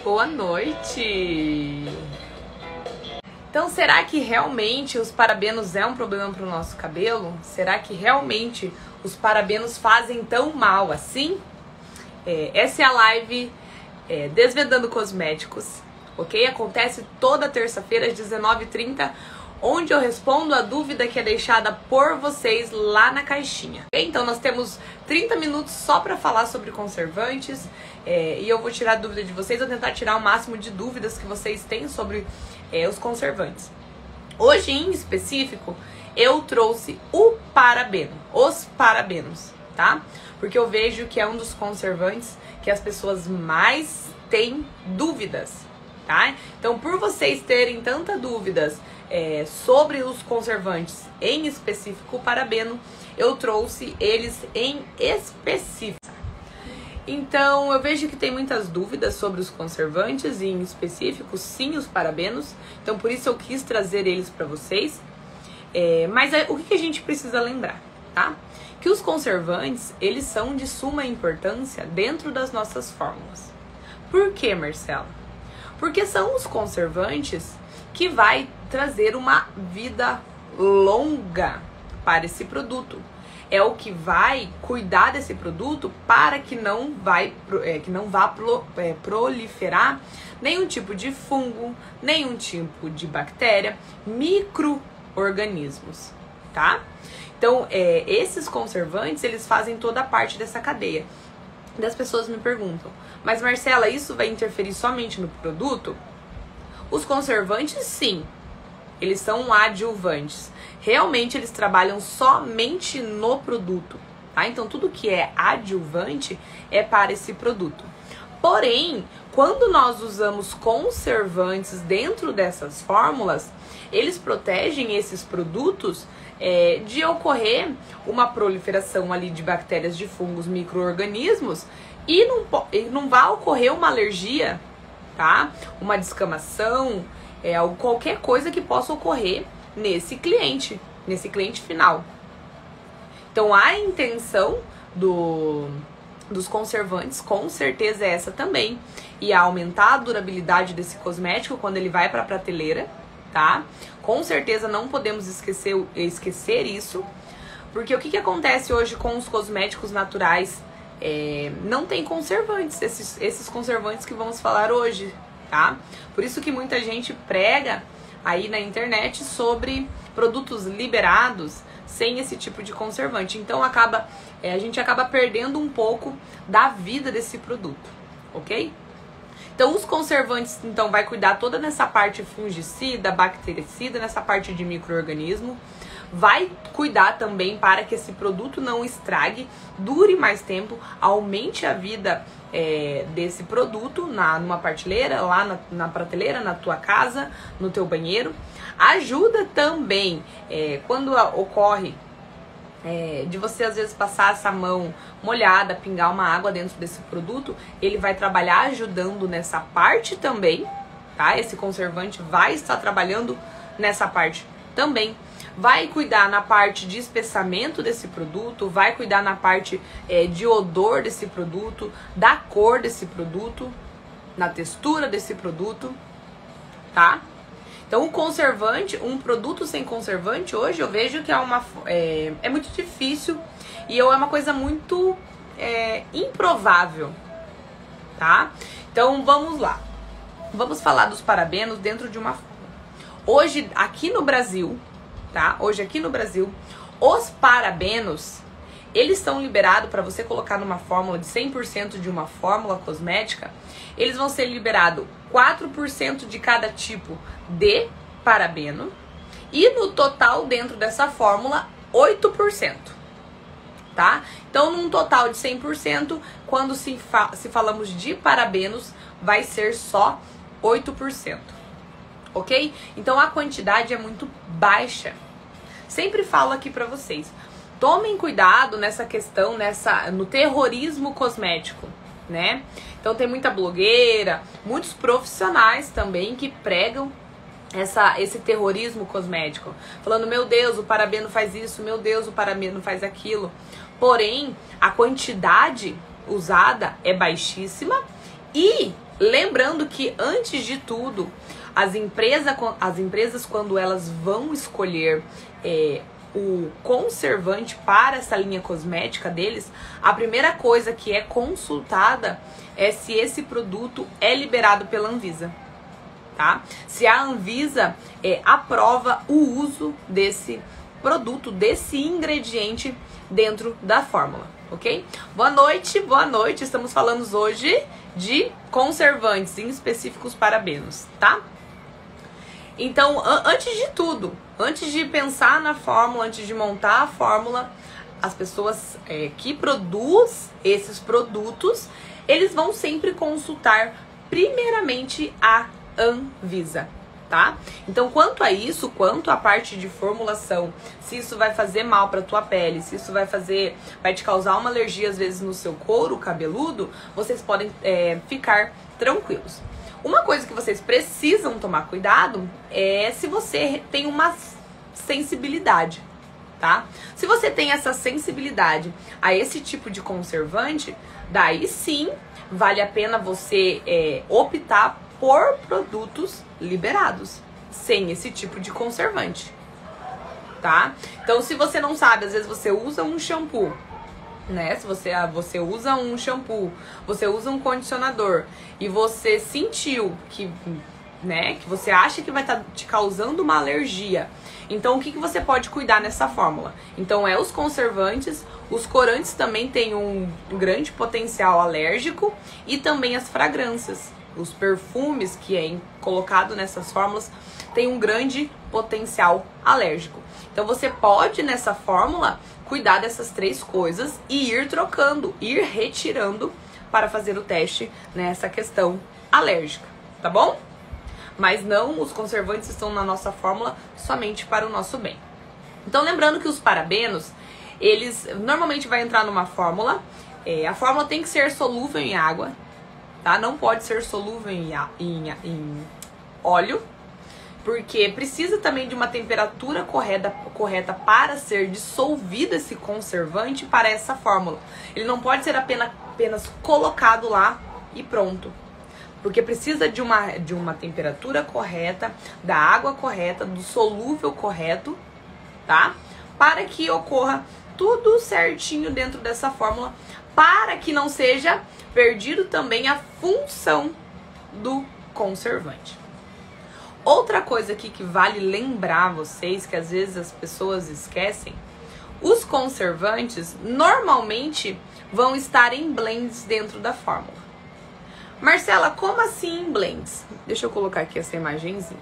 boa noite! Então, será que realmente os parabenos é um problema para o nosso cabelo? Será que realmente os parabenos fazem tão mal assim? Essa é a live Desvendando Cosméticos, ok? Acontece toda terça-feira às 19h30, onde eu respondo a dúvida que é deixada por vocês lá na caixinha. Então nós temos 30 minutos só para falar sobre conservantes e eu vou tirar a dúvida de vocês, vou tentar tirar o máximo de dúvidas que vocês têm sobre os conservantes. Hoje em específico eu trouxe os parabenos, tá? Porque eu vejo que é um dos conservantes que as pessoas mais têm dúvidas, tá? Então, por vocês terem tantas dúvidas sobre os conservantes, em específico o parabeno, eu trouxe eles em específico. Então, eu vejo que tem muitas dúvidas sobre os conservantes, e em específico, sim, os parabenos. Então, por isso eu quis trazer eles para vocês. Mas o que a gente precisa lembrar, tá? Que os conservantes, eles são de suma importância dentro das nossas fórmulas. Por quê, Marcela? Porque são os conservantes que vai trazer uma vida longa para esse produto. É o que vai cuidar desse produto para que não vá proliferar nenhum tipo de fungo, nenhum tipo de bactéria, micro-organismos, tá? Então, esses conservantes, eles fazem toda a parte dessa cadeia. E as pessoas me perguntam, mas Marcela, isso vai interferir somente no produto? Os conservantes, sim, eles são adjuvantes. Realmente, eles trabalham somente no produto, tá? Então, tudo que é adjuvante é para esse produto. Porém, quando nós usamos conservantes dentro dessas fórmulas, eles protegem esses produtos de ocorrer uma proliferação ali de bactérias, de fungos, micro-organismos e não vai ocorrer uma alergia, tá? Uma descamação, qualquer coisa que possa ocorrer nesse cliente final. Então, a intenção dos conservantes, com certeza é essa também, e aumentar a durabilidade desse cosmético quando ele vai para a prateleira, tá? Com certeza não podemos esquecer isso, porque o que acontece hoje com os cosméticos naturais? Não tem conservantes, esses conservantes que vamos falar hoje, tá? Por isso que muita gente prega aí na internet sobre produtos liberados sem esse tipo de conservante. Então a gente acaba perdendo um pouco da vida desse produto, ok? Então os conservantes vai cuidar toda nessa parte fungicida, bactericida, nessa parte de micro-organismo. Vai cuidar também para que esse produto não estrague, dure mais tempo, aumente a vida desse produto numa prateleira, lá na prateleira, na tua casa, no teu banheiro. Ajuda também quando ocorre de você às vezes passar essa mão molhada, pingar uma água dentro desse produto, ele vai trabalhar ajudando nessa parte também, tá? Esse conservante vai estar trabalhando nessa parte também. Vai cuidar na parte de espessamento desse produto, vai cuidar na parte de odor desse produto, da cor desse produto, na textura desse produto, tá? Então, o conservante, um produto sem conservante, hoje eu vejo que é muito difícil e é uma coisa muito improvável, tá? Então, vamos lá. Vamos falar dos parabenos dentro de uma forma. Hoje, aqui no Brasil, tá? Hoje, aqui no Brasil, os parabenos, eles estão liberados para você colocar numa fórmula de 100% de uma fórmula cosmética. Eles vão ser liberados 4% de cada tipo de parabeno e no total dentro dessa fórmula 8%, tá? Então, num total de 100%, quando se falamos de parabenos, vai ser só 8%, ok? Então, a quantidade é muito baixa. Sempre falo aqui pra vocês, tomem cuidado nessa questão, no terrorismo cosmético, né? Então tem muita blogueira, muitos profissionais também que pregam esse terrorismo cosmético, falando, meu Deus, o parabeno faz isso, meu Deus, o parabeno faz aquilo. Porém, a quantidade usada é baixíssima e Lembrando que, antes de tudo, as empresas quando elas vão escolher o conservante para essa linha cosmética deles, a primeira coisa que é consultada é se esse produto é liberado pela Anvisa, tá? Se a Anvisa aprova o uso desse produto, desse ingrediente dentro da fórmula, ok? Boa noite, boa noite. Estamos falando hoje de conservantes, em específicos parabenos, tá? Então, antes de tudo, antes de pensar na fórmula, antes de montar a fórmula, as pessoas que produzem esses produtos, eles vão sempre consultar primeiramente a Anvisa, tá? Então, quanto a isso, quanto a parte de formulação, se isso vai fazer mal para tua pele, se isso vai te causar uma alergia às vezes no seu couro cabeludo, vocês podem ficar tranquilos. Uma coisa que vocês precisam tomar cuidado é se você tem uma sensibilidade, tá? Se você tem essa sensibilidade a esse tipo de conservante, daí sim vale a pena você optar por produtos liberados, sem esse tipo de conservante, tá? Então, se você não sabe, às vezes você usa um shampoo, né? Se você usa um shampoo, você usa um condicionador e você sentiu que, né, que você acha que vai estar te causando uma alergia, então o que você pode cuidar nessa fórmula? Então os conservantes, os corantes também têm um grande potencial alérgico e também as fragrâncias, os perfumes que é colocado nessas fórmulas tem um grande potencial alérgico. Então você pode nessa fórmula cuidar dessas três coisas e ir trocando, ir retirando para fazer o teste nessa questão alérgica, tá bom? Mas não, os conservantes estão na nossa fórmula somente para o nosso bem. Então, lembrando que os parabenos, eles normalmente vai entrar numa fórmula, a fórmula tem que ser solúvel em água, tá? Não pode ser solúvel em óleo, porque precisa também de uma temperatura correta para ser dissolvido esse conservante para essa fórmula. Ele não pode ser apenas colocado lá e pronto. Porque precisa de uma temperatura correta, da água correta, do solúvel correto, tá? Para que ocorra tudo certinho dentro dessa fórmula, para que não seja perdido também a função do conservante. Outra coisa aqui que vale lembrar vocês, que às vezes as pessoas esquecem, os conservantes normalmente vão estar em blends dentro da fórmula. Marcela, como assim em blends? Deixa eu colocar aqui essa imagenzinha.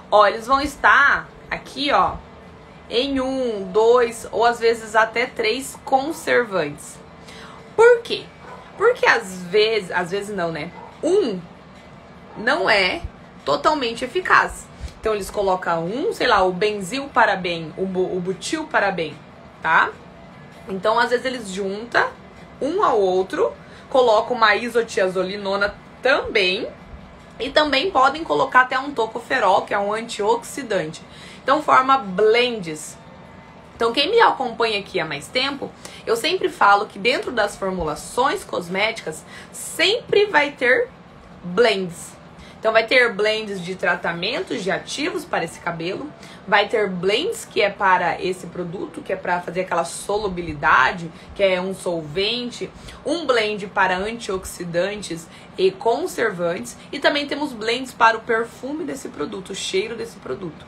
Ó, eles vão estar aqui, ó, em 1, 2 ou às vezes até 3 conservantes. Por quê? Porque às vezes não, né? Não é totalmente eficaz. Então eles colocam sei lá, o benzilparaben, o butilparaben, tá? Então às vezes eles juntam um ao outro, colocam uma isotiazolinona também, e também podem colocar até um tocoferol, que é um antioxidante. Então forma blends. Então quem me acompanha aqui há mais tempo, eu sempre falo que dentro das formulações cosméticas sempre vai ter blends. Então vai ter blends de tratamentos de ativos para esse cabelo, vai ter blends que é para esse produto, que é para fazer aquela solubilidade, que é um solvente, um blend para antioxidantes e conservantes, e também temos blends para o perfume desse produto, o cheiro desse produto.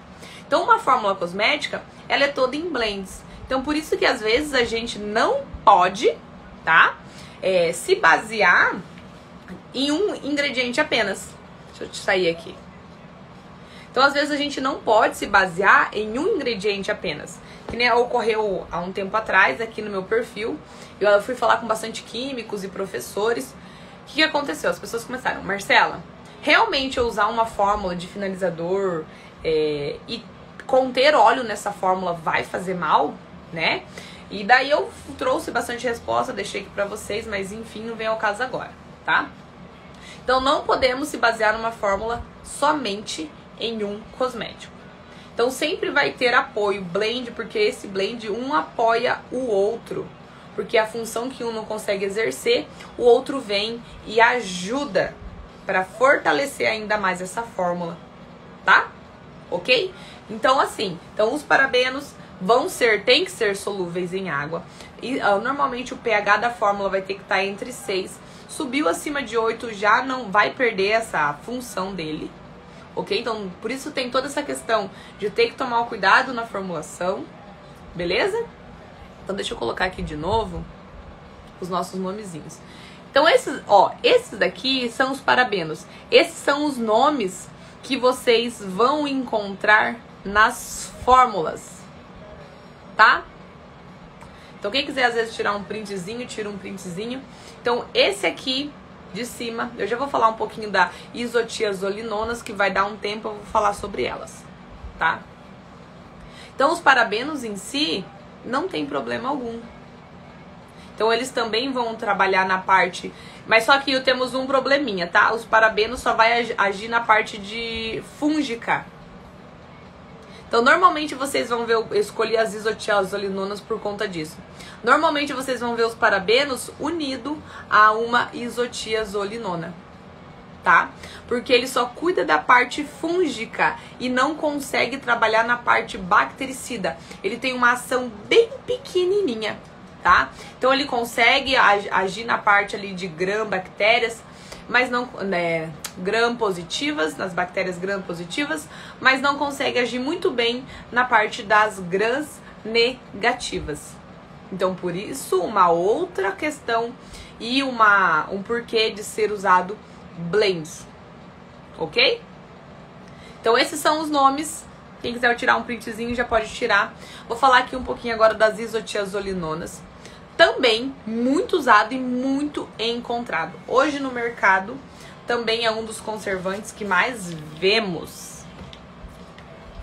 Então uma fórmula cosmética, ela é toda em blends. Então por isso que às vezes a gente não pode, tá, se basear em um ingrediente apenas. Deixa eu sair aqui. Então, às vezes, a gente não pode se basear em um ingrediente apenas. Que nem ocorreu há um tempo atrás aqui no meu perfil. Eu fui falar com bastante químicos e professores. O que aconteceu? As pessoas começaram, Marcela, realmente eu usar uma fórmula de finalizador e conter óleo nessa fórmula vai fazer mal, né? E daí eu trouxe bastante resposta, deixei aqui pra vocês, mas enfim, não vem ao caso agora, tá? Então, não podemos se basear numa fórmula somente em um cosmético. Então, sempre vai ter apoio, blend, porque esse blend um apoia o outro. porque a função que um não consegue exercer, o outro vem e ajuda para fortalecer ainda mais essa fórmula, tá? Ok? Então assim, os parabenos tem que ser solúveis em água. E normalmente o pH da fórmula vai ter que estar entre 6. Subiu acima de 8 já não vai perder essa função dele. Ok? Então por isso tem toda essa questão de ter que tomar cuidado na formulação. Beleza? Então deixa eu colocar aqui de novo os nossos nomezinhos. Então esses daqui são os parabenos. Esses são os nomes que vocês vão encontrar nas fórmulas. Tá? Então quem quiser às vezes tirar um printzinho, tira um printzinho. Então esse aqui de cima, eu já vou falar um pouquinho da isotiazolinonas, que vai dar um tempo, eu vou falar sobre elas, tá? Então os parabenos em si não tem problema algum. Então eles também vão trabalhar na parte, mas só que temos um probleminha, tá? Os parabenos só vai agir na parte de fúngica. Então, normalmente vocês vão ver, eu escolhi as isotiazolinonas por conta disso. Normalmente vocês vão ver os parabenos unidos a uma isotiazolinona, tá? Porque ele só cuida da parte fúngica e não consegue trabalhar na parte bactericida. Ele tem uma ação bem pequenininha, tá? Então, ele consegue agir na parte ali de gram-bactérias, mas não, gram-positivas, nas bactérias gram-positivas, mas não consegue agir muito bem na parte das gram-negativas. Então, por isso, uma outra questão e um porquê de ser usado blends, ok? Então, esses são os nomes. Quem quiser tirar um printzinho já pode tirar. Vou falar aqui um pouquinho agora das isotiazolinonas. Também muito usado e muito encontrado. Hoje no mercado também é um dos conservantes que mais vemos,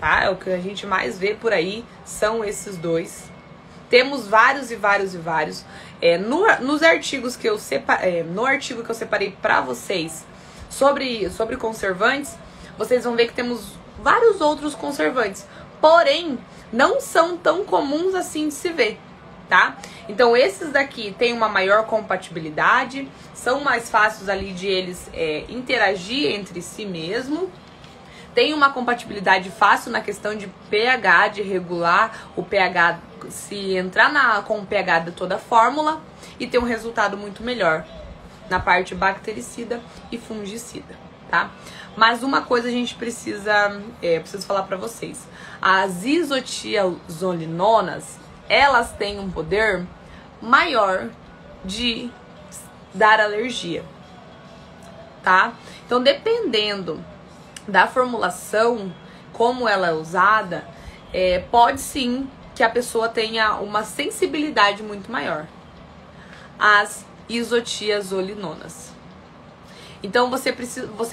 tá? É o que a gente mais vê por aí, são esses dois. Temos vários e vários e vários. Nos artigos que eu no artigo que eu separei para vocês sobre conservantes, vocês vão ver que temos vários outros conservantes, porém não são tão comuns assim de se ver, tá? Então esses daqui têm uma maior compatibilidade, são mais fáceis ali de eles interagir entre si mesmo. Tem uma compatibilidade fácil na questão de pH, de regular o pH, se entrar com o pH de toda a fórmula e ter um resultado muito melhor na parte bactericida e fungicida, tá? Mas uma coisa a gente preciso falar pra vocês. As isotiazolinonas, elas têm um poder maior de dar alergia, tá? Então, dependendo da formulação, como ela é usada, pode sim que a pessoa tenha uma sensibilidade muito maior às isotiazolinonas. Então você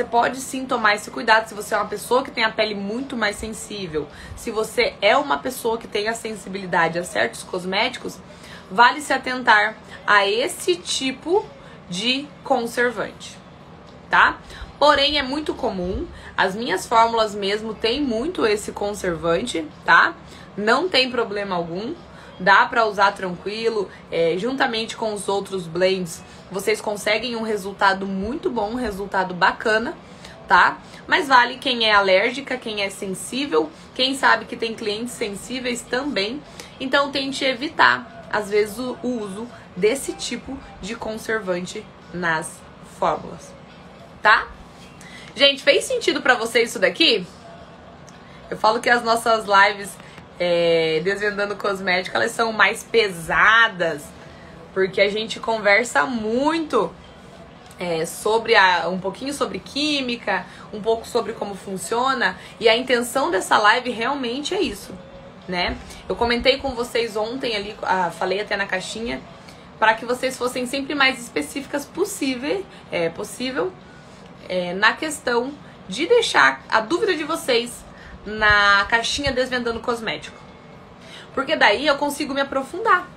pode sim tomar esse cuidado se você é uma pessoa que tem a pele muito mais sensível. Se você é uma pessoa que tem a sensibilidade a certos cosméticos, vale se atentar a esse tipo de conservante, tá? Porém, é muito comum, as minhas fórmulas mesmo tem muito esse conservante, tá? Não tem problema algum, dá pra usar tranquilo, juntamente com os outros blends, vocês conseguem um resultado muito bom, um resultado bacana, tá? Mas vale quem é alérgica, quem é sensível, quem sabe que tem clientes sensíveis também, então tente evitar, às vezes, o uso desse tipo de conservante nas fórmulas, tá? Gente, fez sentido pra vocês isso daqui? Eu falo que as nossas lives Desvendando Cosmética, elas são mais pesadas, porque a gente conversa muito um pouquinho sobre química, um pouco sobre como funciona, e a intenção dessa live realmente é isso, né? Eu comentei com vocês ontem ali, falei até na caixinha, para que vocês fossem sempre mais específicas possível na questão de deixar a dúvida de vocês na caixinha Desvendando Cosmético. Porque daí eu consigo me aprofundar.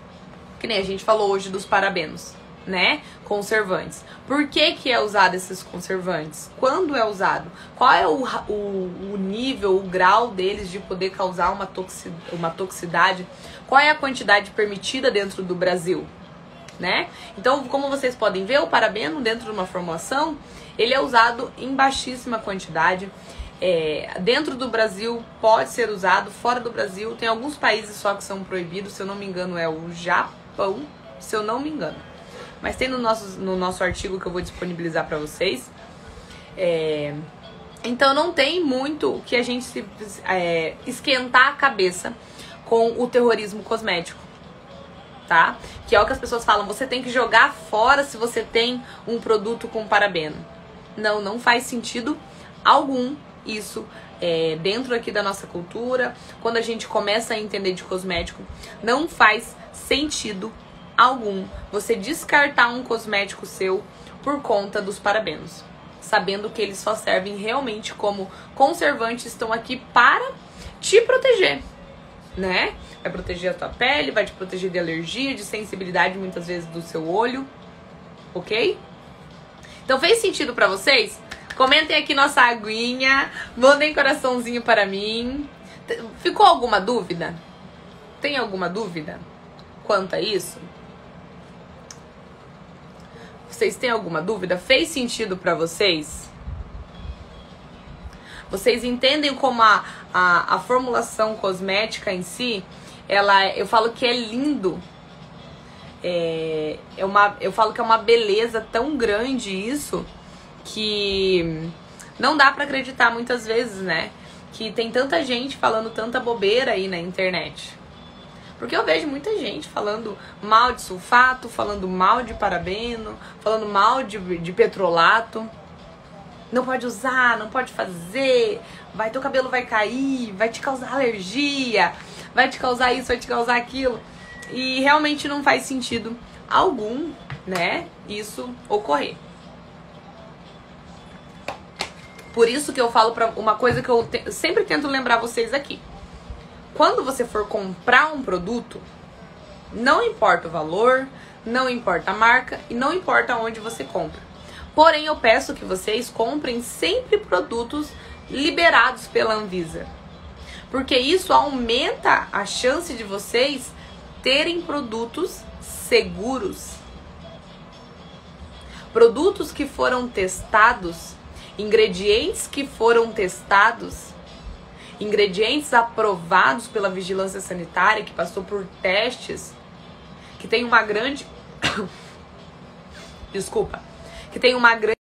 Que nem a gente falou hoje dos parabenos, né? Conservantes. Por que é usado esses conservantes? Quando é usado? Qual é o nível, o grau deles de poder causar uma toxicidade? Qual é a quantidade permitida dentro do Brasil? né? Então, como vocês podem ver, o parabeno dentro de uma formulação, ele é usado em baixíssima quantidade. Dentro do Brasil pode ser usado, fora do Brasil tem alguns países só que são proibidos, se eu não me engano é o Japão, se eu não me engano. Mas tem no nosso artigo que eu vou disponibilizar para vocês. Então não tem muito que a gente esquentar a cabeça com o terrorismo cosmético, tá? Que é o que as pessoas falam, você tem que jogar fora se você tem um produto com parabeno. Não faz sentido algum isso dentro aqui da nossa cultura. Quando a gente começa a entender de cosmético, não faz sentido algum você descartar um cosmético seu por conta dos parabenos, sabendo que eles só servem realmente como conservantes, estão aqui para te proteger, né? Vai proteger a tua pele, vai te proteger de alergia, de sensibilidade muitas vezes do seu olho, ok? Então fez sentido pra vocês? Comentem aqui nossa aguinha, mandem coraçãozinho para mim. Ficou alguma dúvida? Tem alguma dúvida quanto a isso? Vocês têm alguma dúvida? Fez sentido pra vocês? Vocês entendem como a formulação cosmética em si, eu falo que é lindo. Eu falo que é uma beleza tão grande isso, que não dá pra acreditar muitas vezes, né? Que tem tanta gente falando tanta bobeira aí na internet. Porque eu vejo muita gente falando mal de sulfato, falando mal de parabeno, falando mal de petrolato. Não pode usar, não pode fazer, teu cabelo vai cair, vai te causar alergia, vai te causar isso, vai te causar aquilo. E realmente não faz sentido algum, né, isso ocorrer. Por isso que eu falo uma coisa que eu sempre tento lembrar vocês aqui. Quando você for comprar um produto, não importa o valor, não importa a marca e não importa onde você compra. Porém, eu peço que vocês comprem sempre produtos liberados pela Anvisa. Porque isso aumenta a chance de vocês terem produtos seguros. Produtos que foram testados, ingredientes que foram testados, ingredientes aprovados pela vigilância sanitária, que passou por testes, que tem uma grande... Desculpa. Que tem uma grande...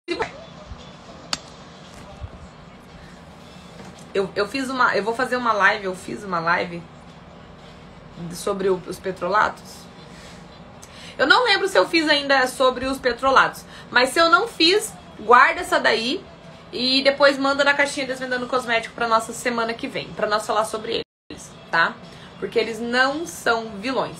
Eu vou fazer uma live, eu fiz uma live sobre os petrolatos. Eu não lembro se eu fiz ainda sobre os petrolatos, mas se eu não fiz, guarda essa daí e depois manda na caixinha Desvendando Cosmético pra nossa semana que vem, pra nós falar sobre eles, tá? Porque eles não são vilões.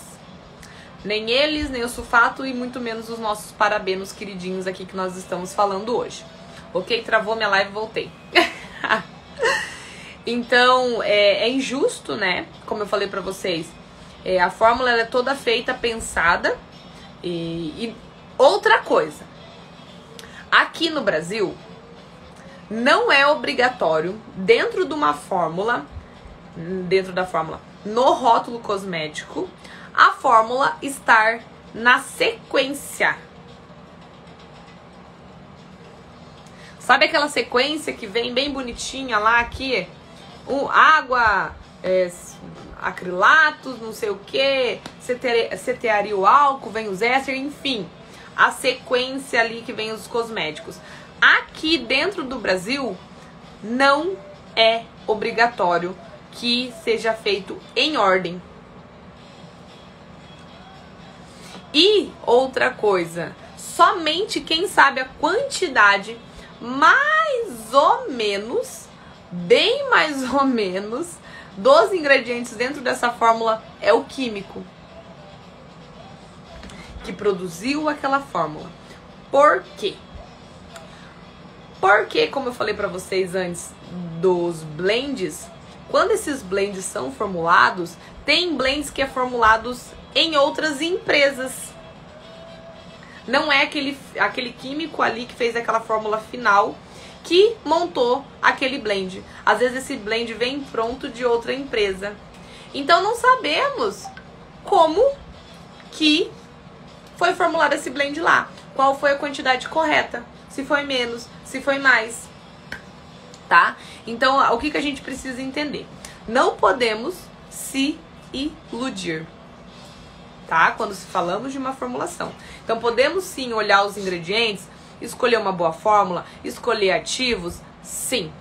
Nem eles, nem o sulfato e muito menos os nossos parabenos queridinhos aqui que nós estamos falando hoje. Ok? Travou minha live, voltei. Então, é injusto, né? Como eu falei pra vocês, a fórmula ela é toda feita, pensada. E outra coisa, aqui no Brasil, não é obrigatório, dentro da fórmula, no rótulo cosmético, a fórmula estar na sequência. Sabe aquela sequência que vem bem bonitinha lá aqui? Água, acrilatos, não sei o que, cetearia álcool, vem os éster, enfim. A sequência ali que vem os cosméticos. Aqui dentro do Brasil, não é obrigatório que seja feito em ordem. E outra coisa, somente quem sabe a quantidade mais ou menos, bem mais ou menos, dos ingredientes dentro dessa fórmula é o químico que produziu aquela fórmula. Por quê? Porque, como eu falei pra vocês antes dos blends, quando esses blends são formulados, tem blends que é formulados em outras empresas. Não é aquele químico ali que fez aquela fórmula final que montou aquele blend. Às vezes esse blend vem pronto de outra empresa. Então não sabemos como que Foi formulado esse blend lá. Qual foi a quantidade correta? Se foi menos, se foi mais, tá? Então, o que a gente precisa entender? Não podemos se iludir, tá? Quando falamos de uma formulação. Então, podemos sim olhar os ingredientes, escolher uma boa fórmula, escolher ativos, sim.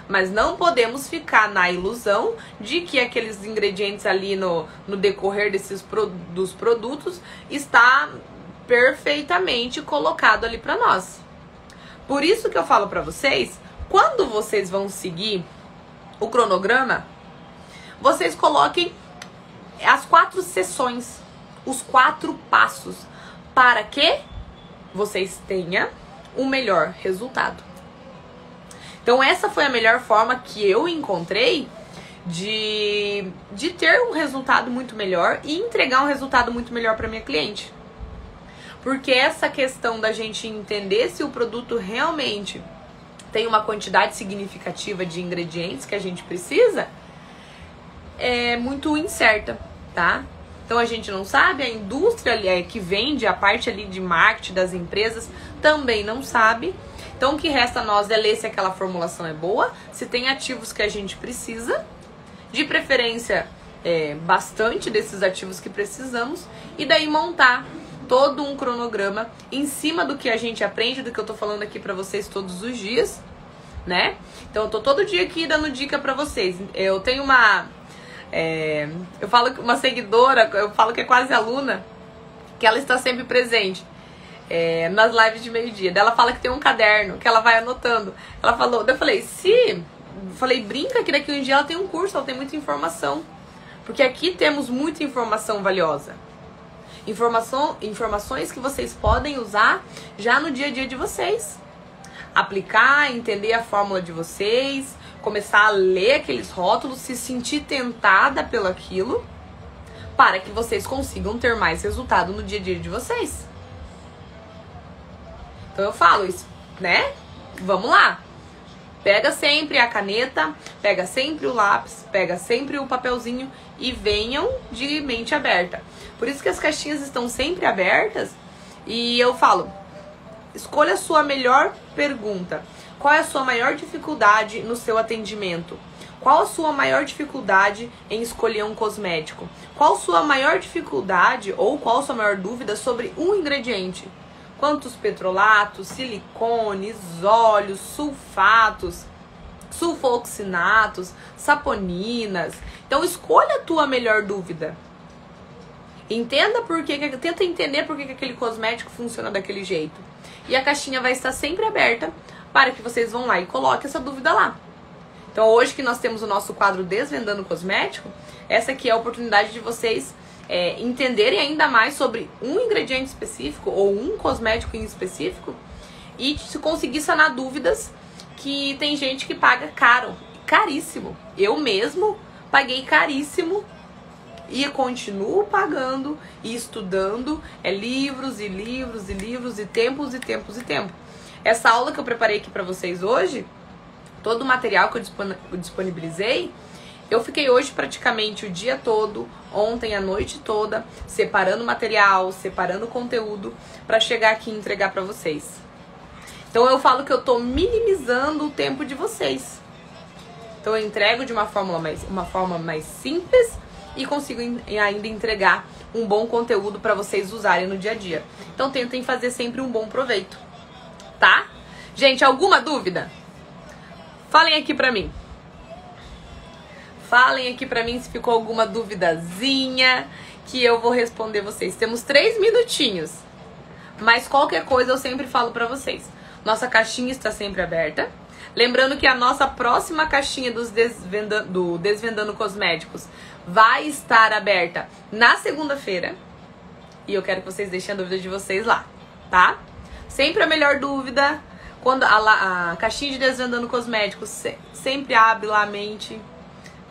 Mas não podemos ficar na ilusão de que aqueles ingredientes ali no decorrer dos produtos está perfeitamente colocado ali para nós. Por isso que eu falo para vocês, quando vocês vão seguir o cronograma, vocês coloquem as 4 sessões, os 4 passos, para que vocês tenham um melhor resultado. Então essa foi a melhor forma que eu encontrei de ter um resultado muito melhor e entregar um resultado muito melhor para minha cliente. Porque essa questão da gente entender se o produto realmente tem uma quantidade significativa de ingredientes que a gente precisa é muito incerta, tá? Então a gente não sabe, a indústria que vende, a parte ali de marketing das empresas também não sabe. Então o que resta a nós é ler se aquela formulação é boa, se tem ativos que a gente precisa, de preferência bastante desses ativos que precisamos, e daí montar todo um cronograma em cima do que a gente aprende, do que eu tô falando aqui pra vocês todos os dias, né? Então eu tô todo dia aqui dando dica pra vocês. Eu tenho eu falo que uma seguidora, eu falo que é quase aluna, que ela está sempre presente nas lives de meio-dia. Ela fala que tem um caderno, que ela vai anotando. Ela falou, eu falei, brinca que daqui um dia ela tem um curso, ela tem muita informação. Porque aqui temos muita informação valiosa. Informações que vocês podem usar já no dia a dia de vocês. Aplicar, entender a fórmula de vocês, começar a ler aqueles rótulos, se sentir tentada pelo aquilo, para que vocês consigam ter mais resultado no dia a dia de vocês. Então eu falo isso, né? Vamos lá. Pega sempre a caneta, pega sempre o lápis, pega sempre o papelzinho e venham de mente aberta. Por isso que as caixinhas estão sempre abertas e eu falo, escolha a sua melhor pergunta. Qual é a sua maior dificuldade no seu atendimento? Qual a sua maior dificuldade em escolher um cosmético? Qual a sua maior dificuldade ou qual a sua maior dúvida sobre um ingrediente? Quantos petrolatos, silicones, óleos, sulfatos, sulfoxinatos, saponinas. Então escolha a tua melhor dúvida. Entenda tenta entender por que aquele cosmético funciona daquele jeito. E a caixinha vai estar sempre aberta para que vocês vão lá e coloquem essa dúvida lá. Então hoje que nós temos o nosso quadro Desvendando Cosmético, essa aqui é a oportunidade de vocês entenderem ainda mais sobre um ingrediente específico ou um cosmético em específico e se conseguir sanar dúvidas que tem gente que paga caro, caríssimo. Eu mesmo paguei caríssimo e continuo pagando e estudando livros e livros e livros e tempos e tempos e tempos. Essa aula que eu preparei aqui pra vocês hoje, todo o material que eu disponibilizei, eu fiquei hoje praticamente o dia todo, ontem a noite toda, separando material, separando conteúdo para chegar aqui e entregar para vocês. Então eu falo que eu tô minimizando o tempo de vocês. Então eu entrego de uma forma mais simples e consigo ainda entregar um bom conteúdo para vocês usarem no dia a dia. Então tentem fazer sempre um bom proveito, tá? Gente, alguma dúvida? Falem aqui pra mim. Falem aqui pra mim se ficou alguma duvidazinha que eu vou responder vocês. Temos 3 minutinhos, mas qualquer coisa eu sempre falo pra vocês. Nossa caixinha está sempre aberta. Lembrando que a nossa próxima caixinha do Desvendando Cosméticos vai estar aberta na segunda-feira. E eu quero que vocês deixem a dúvida de vocês lá, tá? Sempre a melhor dúvida, quando a caixinha de Desvendando Cosméticos sempre abre lá a mente.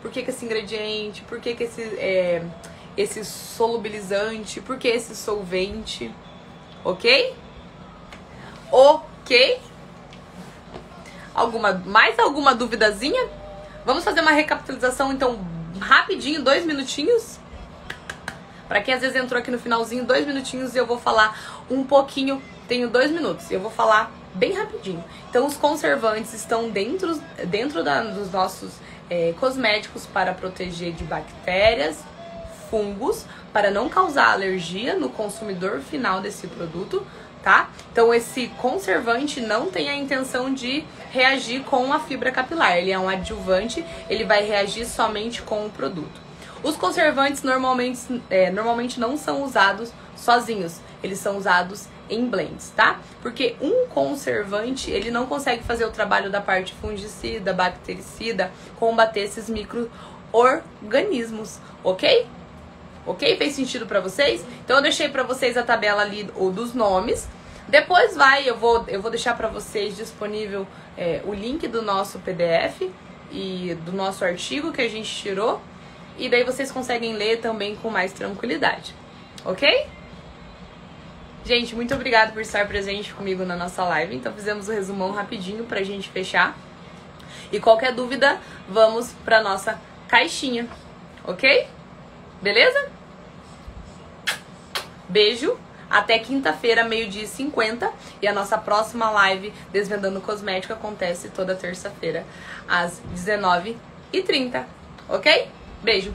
Por que esse ingrediente? Por que esse solubilizante? Por que esse solvente? Ok? Ok? Mais alguma duvidazinha? Vamos fazer uma recapitalização então rapidinho, 2 minutinhos, Pra quem às vezes entrou aqui no finalzinho, 2 minutinhos, e eu vou falar um pouquinho, tenho 2 minutos, eu vou falar bem rapidinho. Então, os conservantes estão dentro dos nossos cosméticos para proteger de bactérias, fungos, para não causar alergia no consumidor final desse produto, tá? Então, esse conservante não tem a intenção de reagir com a fibra capilar. Ele é um adjuvante, ele vai reagir somente com o produto. Os conservantes normalmente não são usados sozinhos, eles são usados em blends, tá? Porque um conservante, ele não consegue fazer o trabalho da parte fungicida, bactericida, combater esses micro-organismos, ok? Ok? Fez sentido pra vocês? Então eu deixei pra vocês a tabela ali dos nomes. Depois eu vou deixar pra vocês disponível o link do nosso PDF e do nosso artigo que a gente tirou. E daí vocês conseguem ler também com mais tranquilidade. Ok? Gente, muito obrigada por estar presente comigo na nossa live. Então fizemos o resumão rapidinho pra gente fechar. E qualquer dúvida, vamos pra nossa caixinha. Ok? Beleza? Beijo. Até quinta-feira, 12h50. E a nossa próxima live Desvendando Cosmético acontece toda terça-feira, às 19h30. Ok? Beijo!